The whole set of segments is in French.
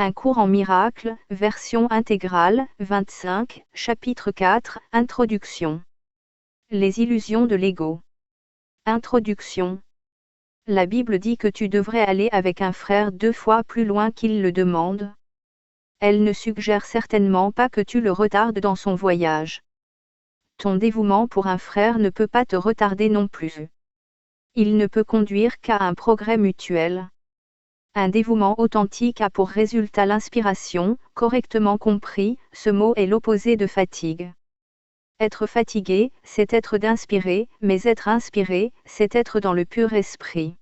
Un cours en miracles, version intégrale, 25, chapitre 4, Introduction. Les illusions de l'ego. Introduction. La Bible dit que tu devrais aller avec un frère 2 fois plus loin qu'il le demande. Elle ne suggère certainement pas que tu le retardes dans son voyage. Ton dévouement pour un frère ne peut pas te retarder non plus. Il ne peut conduire qu'à un progrès mutuel. Un dévouement authentique a pour résultat l'inspiration. Correctement compris, ce mot est l'opposé de fatigue. Être fatigué, c'est être d'inspirer, mais être inspiré, c'est être dans le pur esprit.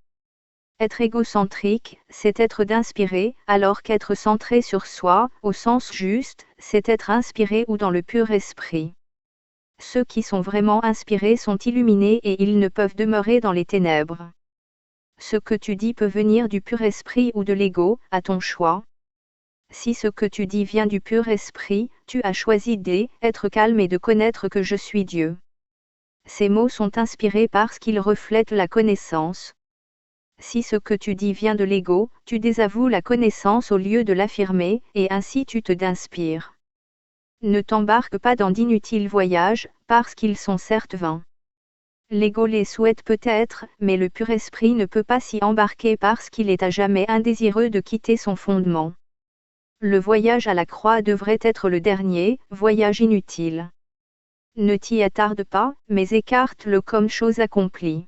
Être égocentrique, c'est être d'inspirer, alors qu'être centré sur soi, au sens juste, c'est être inspiré ou dans le pur esprit. Ceux qui sont vraiment inspirés sont illuminés et ils ne peuvent demeurer dans les ténèbres. Ce que tu dis peut venir du pur esprit ou de l'ego, à ton choix. Si ce que tu dis vient du pur esprit, tu as choisi d'être calme et de connaître que je suis Dieu. Ces mots sont inspirés parce qu'ils reflètent la connaissance. Si ce que tu dis vient de l'ego, tu désavoues la connaissance au lieu de l'affirmer, et ainsi tu te d'inspires. Ne t'embarque pas dans d'inutiles voyages, parce qu'ils sont certes vains. L'ego les souhaite peut-être, mais le pur esprit ne peut pas s'y embarquer parce qu'il est à jamais indésireux de quitter son fondement. Le voyage à la croix devrait être le dernier, voyage inutile. Ne t'y attarde pas, mais écarte-le comme chose accomplie.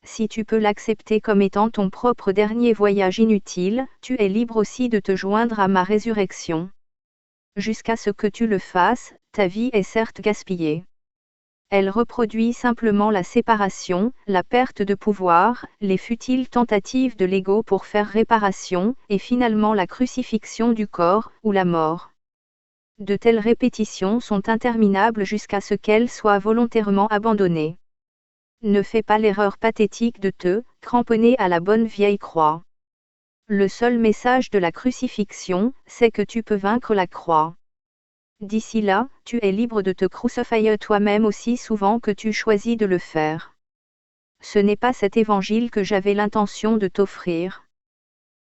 Si tu peux l'accepter comme étant ton propre dernier voyage inutile, tu es libre aussi de te joindre à ma résurrection. Jusqu'à ce que tu le fasses, ta vie est certes gaspillée. Elle reproduit simplement la séparation, la perte de pouvoir, les futiles tentatives de l'ego pour faire réparation, et finalement la crucifixion du corps, ou la mort. De telles répétitions sont interminables jusqu'à ce qu'elles soient volontairement abandonnées. Ne fais pas l'erreur pathétique de te cramponner à la bonne vieille croix. Le seul message de la crucifixion, c'est que tu peux vaincre la croix. D'ici là, tu es libre de te crucifier toi-même aussi souvent que tu choisis de le faire. Ce n'est pas cet évangile que j'avais l'intention de t'offrir.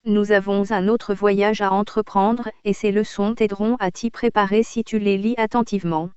Nous avons un autre voyage à entreprendre, et ces leçons t'aideront à t'y préparer si tu les lis attentivement.